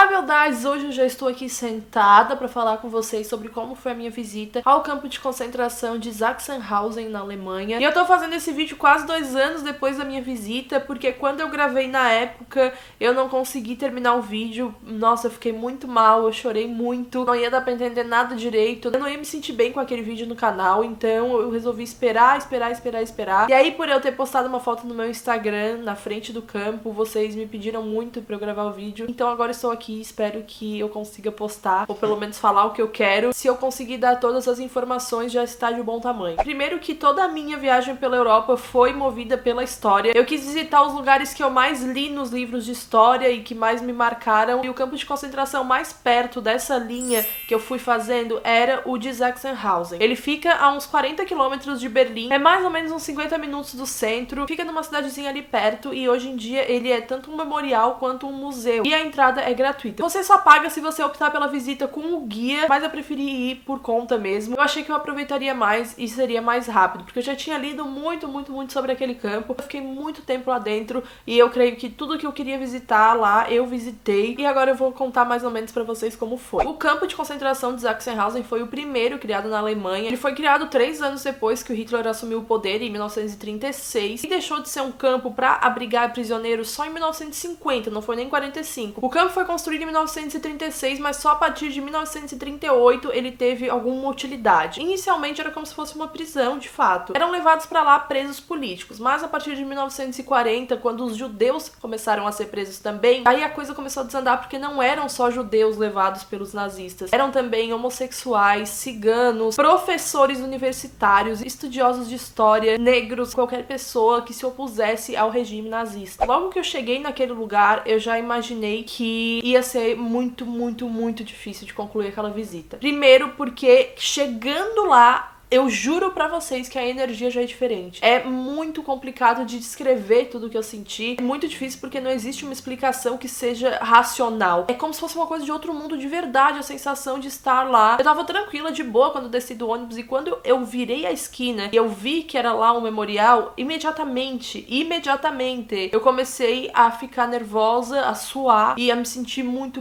beldades, hoje eu já estou aqui sentada para falar com vocês sobre como foi a minha visita ao campo de concentração de Sachsenhausen, na Alemanha. E eu tô fazendo esse vídeo quase 2 anos depois da minha visita, porque quando eu gravei na época, eu não consegui terminar o vídeo. Nossa, eu fiquei muito mal, eu chorei muito, não ia dar pra entender nada direito, eu não ia me sentir bem com aquele vídeo no canal, então eu resolvi esperar. E aí, por eu ter postado uma foto no meu Instagram, na frente do campo, vocês me pediram muito pra eu gravar o vídeo, então agora estou aqui, espero que eu consiga postar, ou pelo menos falar o que eu quero. Se eu conseguir dar todas as informações, já está de bom tamanho. Primeiro que toda a minha viagem pela Europa foi movida pela história. Eu quis visitar os lugares que eu mais li nos livros de história e que mais me marcaram, e o campo de concentração mais perto dessa linha que eu fui fazendo era o de Sachsenhausen. Ele fica a uns 40 quilômetros de Berlim, é mais ou menos uns 50 minutos do centro, fica numa cidadezinha ali perto, e hoje em dia ele é tanto um memorial quanto um museu, e a entrada é gratuita. Você só paga se você optar pela visita com o guia, mas eu preferi ir por conta mesmo. Eu achei que eu aproveitaria mais e seria mais rápido, porque eu já tinha lido muito sobre aquele campo, eu fiquei muito tempo lá dentro, e eu creio que tudo que eu queria visitar lá, eu visitei, e agora eu vou contar mais ou menos pra vocês como foi. O campo de concentração de Sachsenhausen foi o primeiro criado na Alemanha. Ele foi criado 3 anos depois que o Hitler assumiu o poder, em 1936, e deixou de ser um campo pra abrigar prisioneiros só em 1950, não foi nem 45. O campo foi construído em 1936, mas só a partir de 1938 ele teve alguma utilidade. Inicialmente era como se fosse uma prisão, de fato. Eram levados pra lá presos políticos, mas a partir de 1940, quando os judeus começaram a ser presos também, aí a coisa começou a desandar, porque não eram só judeus levados pelos nazistas, eram também homossexuais, ciganos, professores universitários, estudiosos de história, negros, qualquer pessoa que se opusesse ao regime nazista. Logo que eu cheguei naquele lugar, eu já imaginei que ia ser muito difícil de concluir aquela visita. Primeiro porque chegando lá, eu juro pra vocês que a energia já é diferente. É muito complicado de descrever tudo o que eu senti. É muito difícil porque não existe uma explicação que seja racional. É como se fosse uma coisa de outro mundo de verdade, a sensação de estar lá. Eu tava tranquila, de boa, quando eu desci do ônibus, e quando eu virei a esquina e eu vi que era lá um memorial, imediatamente, eu comecei a ficar nervosa, a suar e a me sentir muito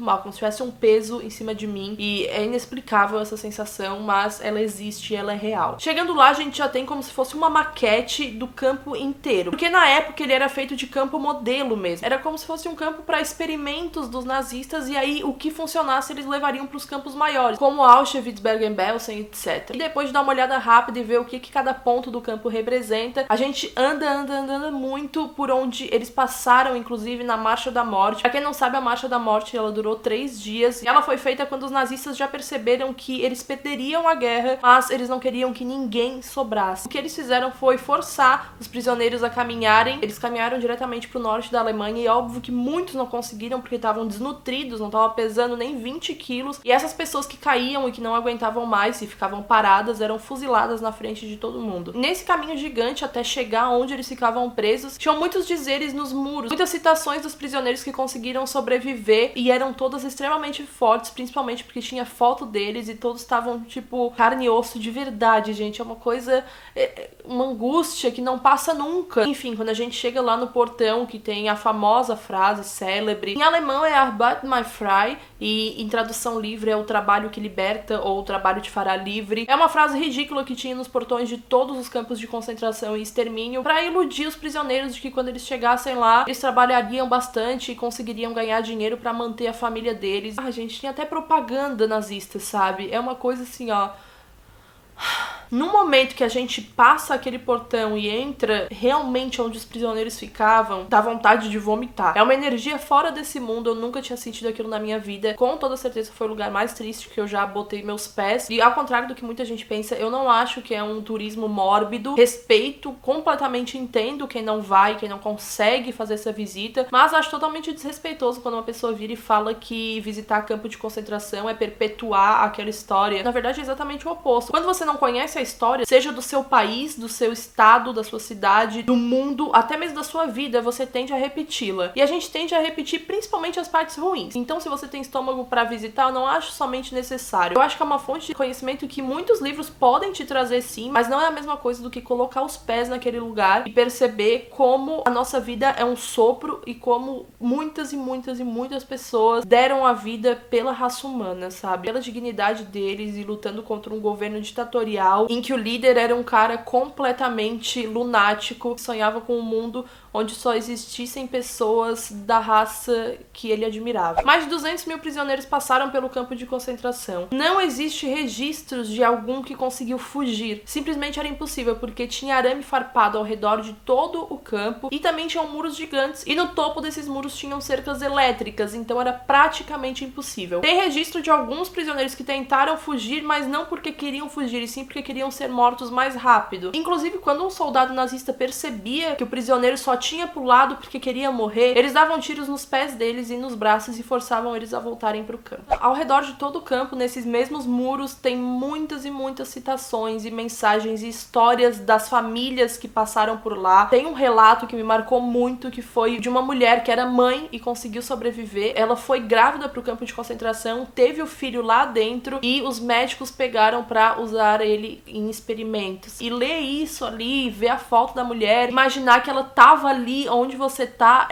mal, como se tivesse um peso em cima de mim. E é inexplicável essa sensação, mas ela existe, ela é real. Chegando lá, a gente já tem como se fosse uma maquete do campo inteiro, porque na época ele era feito de campo modelo mesmo. Era como se fosse um campo para experimentos dos nazistas, e aí o que funcionasse eles levariam para os campos maiores, como Auschwitz, Bergen-Belsen, etc. E depois de dar uma olhada rápida e ver o que cada ponto do campo representa, a gente anda muito por onde eles passaram, inclusive na Marcha da Morte. Pra quem não sabe, a Marcha da Morte, ela durou 3 dias, e ela foi feita quando os nazistas já perceberam que eles perderiam a guerra, mas eles não queriam que ninguém sobrasse. O que eles fizeram foi forçar os prisioneiros a caminharem. Eles caminharam diretamente pro norte da Alemanha, e óbvio que muitos não conseguiram porque estavam desnutridos, não estavam pesando nem 20 quilos, e essas pessoas que caíam e que não aguentavam mais e ficavam paradas eram fuziladas na frente de todo mundo. Nesse caminho gigante até chegar onde eles ficavam presos, tinham muitos dizeres nos muros, muitas citações dos prisioneiros que conseguiram sobreviver, e eram todas extremamente fortes, principalmente porque tinha foto deles e todos estavam tipo carne e osso de verdade, gente. É uma coisa, uma angústia que não passa nunca. Enfim, quando a gente chega lá no portão, que tem a famosa frase célebre, em alemão é Arbeit macht frei, e em tradução livre é o trabalho que liberta, ou o trabalho te fará livre. É uma frase ridícula que tinha nos portões de todos os campos de concentração e extermínio, pra iludir os prisioneiros de que quando eles chegassem lá, eles trabalhariam bastante e conseguiriam ganhar dinheiro pra manter a família deles. Ah, gente, tinha até propaganda nazista, sabe? É uma coisa assim, ó. No momento que a gente passa aquele portão e entra realmente onde os prisioneiros ficavam, dá vontade de vomitar. É uma energia fora desse mundo, eu nunca tinha sentido aquilo na minha vida. Com toda certeza foi o lugar mais triste que eu já botei meus pés. E ao contrário do que muita gente pensa, eu não acho que é um turismo mórbido. Respeito, completamente entendo quem não vai, quem não consegue fazer essa visita, mas acho totalmente desrespeitoso quando uma pessoa vira e fala que visitar campo de concentração é perpetuar aquela história. Na verdade é exatamente o oposto. Quando você não conhece conhece a história, seja do seu país, do seu estado, da sua cidade, do mundo, até mesmo da sua vida, você tende a repeti-la. E a gente tende a repetir principalmente as partes ruins. Então, se você tem estômago pra visitar, eu não acho somente necessário. Eu acho que é uma fonte de conhecimento que muitos livros podem te trazer sim, mas não é a mesma coisa do que colocar os pés naquele lugar e perceber como a nossa vida é um sopro e como muitas e muitas e muitas pessoas deram a vida pela raça humana, sabe? Pela dignidade deles e lutando contra um governo ditatorial em que o líder era um cara completamente lunático, que sonhava com um mundo onde só existissem pessoas da raça que ele admirava. Mais de 200 mil prisioneiros passaram pelo campo de concentração. Não existe registros de algum que conseguiu fugir. Simplesmente era impossível, porque tinha arame farpado ao redor de todo o campo e também tinham muros gigantes, e no topo desses muros tinham cercas elétricas, então era praticamente impossível. Tem registro de alguns prisioneiros que tentaram fugir, mas não porque queriam fugir, e sim porque queriam ser mortos mais rápido. Inclusive, quando um soldado nazista percebia que o prisioneiro só tinha pulado porque queria morrer, eles davam tiros nos pés deles e nos braços e forçavam eles a voltarem para o campo. Ao redor de todo o campo, nesses mesmos muros, tem muitas e muitas citações e mensagens e histórias das famílias que passaram por lá. Tem um relato que me marcou muito, que foi de uma mulher que era mãe e conseguiu sobreviver. Ela foi grávida para o campo de concentração, teve o filho lá dentro e os médicos pegaram para usar ele em experimentos. E ler isso ali, ver a foto da mulher, imaginar que ela tava ali onde você tá,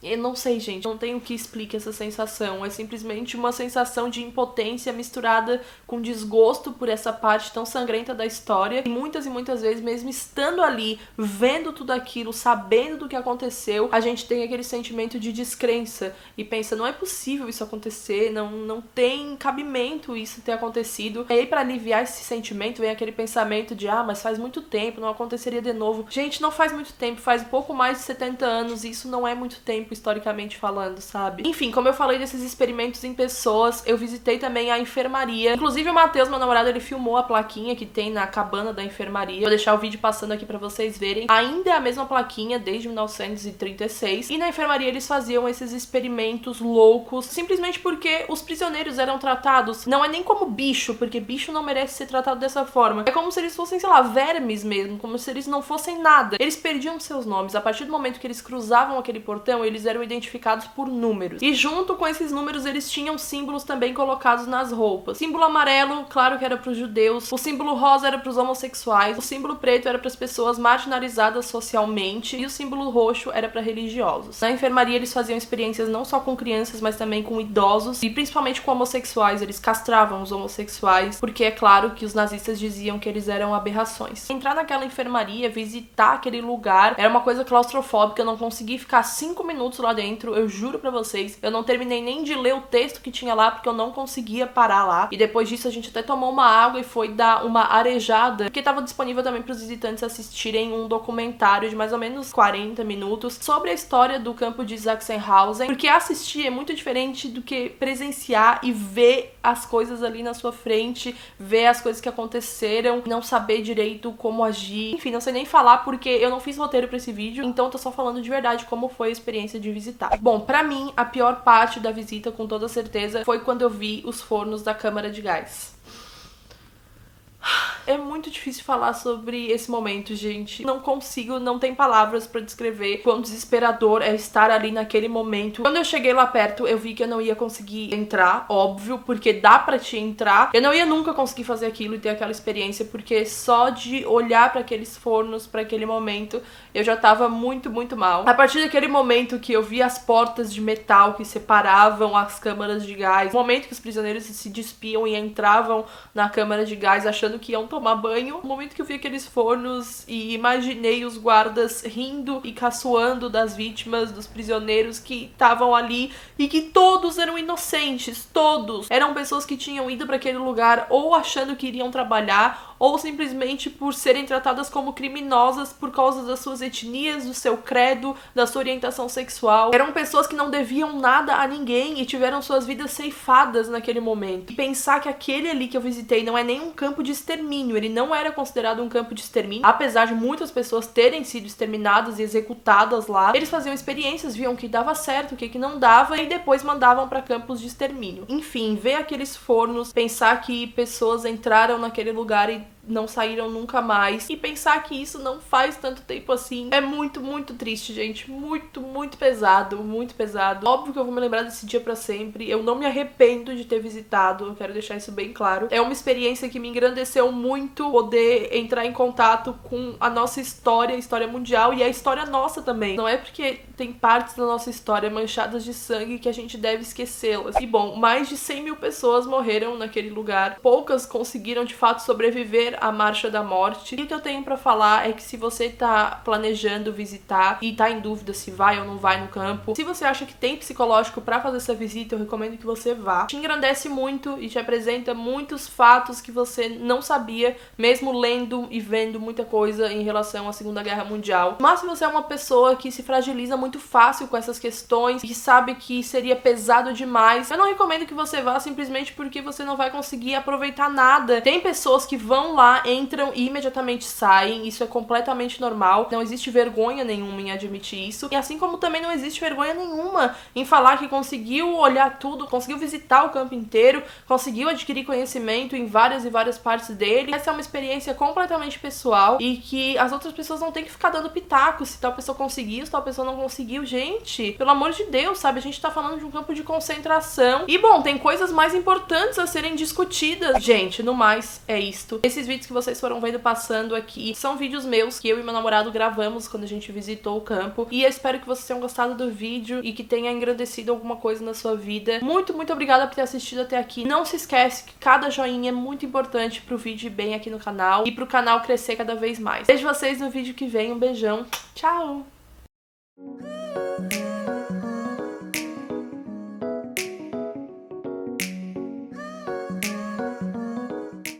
eu não sei, gente, não tenho o que explique essa sensação. É simplesmente uma sensação de impotência misturada com desgosto por essa parte tão sangrenta da história. E muitas vezes, mesmo estando ali, vendo tudo aquilo, sabendo do que aconteceu, a gente tem aquele sentimento de descrença e pensa, não é possível isso acontecer, não tem cabimento isso ter acontecido. E aí, pra aliviar esse sentimento, vem aquele pensamento de, mas faz muito tempo, não aconteceria de novo. Gente, não faz muito tempo, faz pouco mais de 70 anos, e isso não é muito tempo historicamente falando, sabe? Enfim, como eu falei desses experimentos em pessoas, eu visitei também a enfermaria. Inclusive o Matheus, meu namorado, ele filmou a plaquinha que tem na cabana da enfermaria. Vou deixar o vídeo passando aqui pra vocês verem. Ainda é a mesma plaquinha desde 1936. E na enfermaria eles faziam esses experimentos loucos, simplesmente porque os prisioneiros eram tratados, não é nem como bicho, porque bicho não merece ser tratado dessa forma. É como se eles fossem, sei lá, vermes mesmo, como se eles não fossem nada. Eles perdiam seus nomes. A partir do momento que eles cruzavam aquele portão, eles eram identificados por números. E junto com esses números, eles tinham símbolos também colocados nas roupas. O símbolo amarelo, claro que era para os judeus. O símbolo rosa era para os homossexuais. O símbolo preto era para as pessoas marginalizadas socialmente. E o símbolo roxo era para religiosos. Na enfermaria, eles faziam experiências não só com crianças, mas também com idosos. E principalmente com homossexuais. Eles castravam os homossexuais, porque é claro que os nazistas diziam que eles eram aberrações. Entrar naquela enfermaria, visitar aquele lugar, era uma coisa claustrofóbica. Eu não consegui ficar 5 minutos lá dentro, eu juro pra vocês. Eu não terminei nem de ler o texto que tinha lá, porque eu não conseguia parar lá. E depois disso a gente até tomou uma água e foi dar uma arejada, porque estava disponível também para os visitantes assistirem um documentário de mais ou menos 40 minutos sobre a história do campo de Sachsenhausen, porque assistir é muito diferente do que presenciar e ver as coisas ali na sua frente, ver as coisas que aconteceram, não saber direito como agir. Enfim, não sei nem falar porque eu não fiz roteiro pra esse vídeo, então eu tô só falando de verdade como foi a experiência de visitar. Bom, pra mim, a pior parte da visita, com toda certeza, foi quando eu vi os fornos da câmara de gás. É muito difícil falar sobre esse momento, gente. Não consigo, não tem palavras pra descrever quão desesperador é estar ali naquele momento. Quando eu cheguei lá perto, eu vi que eu não ia conseguir entrar, óbvio, porque dá pra te entrar. Eu não ia nunca conseguir fazer aquilo e ter aquela experiência, porque só de olhar pra aqueles fornos, pra aquele momento, eu já tava muito, muito mal. A partir daquele momento que eu vi as portas de metal que separavam as câmaras de gás, o momento que os prisioneiros se despiam e entravam na câmara de gás achando que iam tomar banho, o momento que eu vi aqueles fornos e imaginei os guardas rindo e caçoando das vítimas, dos prisioneiros que estavam ali e que todos eram inocentes, todos. Eram pessoas que tinham ido para aquele lugar ou achando que iriam trabalhar ou simplesmente por serem tratadas como criminosas por causa das suas etnias, do seu credo, da sua orientação sexual. Eram pessoas que não deviam nada a ninguém e tiveram suas vidas ceifadas naquele momento. E pensar que aquele ali que eu visitei não é nem um campo de extermínio, ele não era considerado um campo de extermínio, apesar de muitas pessoas terem sido exterminadas e executadas lá, eles faziam experiências, viam o que dava certo, o que não dava, e depois mandavam para campos de extermínio. Enfim, ver aqueles fornos, pensar que pessoas entraram naquele lugar e não saíram nunca mais, e pensar que isso não faz tanto tempo assim, é muito, muito triste, gente. Muito, muito pesado, muito pesado. Óbvio que eu vou me lembrar desse dia pra sempre. Eu não me arrependo de ter visitado, eu quero deixar isso bem claro. É uma experiência que me engrandeceu muito poder entrar em contato com a nossa história, a história mundial e a história nossa também. Não é porque tem partes da nossa história manchadas de sangue que a gente deve esquecê-las. E bom, mais de 100 mil pessoas morreram naquele lugar. Poucas conseguiram de fato sobreviver à Marcha da Morte. E o que eu tenho pra falar é que se você tá planejando visitar e tá em dúvida se vai ou não vai no campo, se você acha que tem psicológico pra fazer essa visita, eu recomendo que você vá. Te engrandece muito e te apresenta muitos fatos que você não sabia, mesmo lendo e vendo muita coisa em relação à Segunda Guerra Mundial. Mas se você é uma pessoa que se fragiliza muito fácil com essas questões e sabe que seria pesado demais, eu não recomendo que você vá simplesmente porque você não vai conseguir aproveitar nada. Tem pessoas que vão lá, entram e imediatamente saem, isso é completamente normal, não existe vergonha nenhuma em admitir isso, e assim como também não existe vergonha nenhuma em falar que conseguiu olhar tudo, conseguiu visitar o campo inteiro, conseguiu adquirir conhecimento em várias e várias partes dele. Essa é uma experiência completamente pessoal e que as outras pessoas não têm que ficar dando pitaco se tal pessoa conseguiu, se tal pessoa não conseguiu. Gente, pelo amor de Deus, sabe? A gente tá falando de um campo de concentração e, bom, tem coisas mais importantes a serem discutidas. Gente, no mais, é isto. Esses vídeos que vocês foram vendo passando aqui são vídeos meus que eu e meu namorado gravamos quando a gente visitou o campo, e eu espero que vocês tenham gostado do vídeo e que tenha engrandecido alguma coisa na sua vida. Muito, muito obrigada por ter assistido até aqui. Não se esquece que cada joinha é muito importante pro vídeo ir bem aqui no canal e pro canal crescer cada vez mais. Vejo vocês no vídeo que vem. Um beijão. Tchau!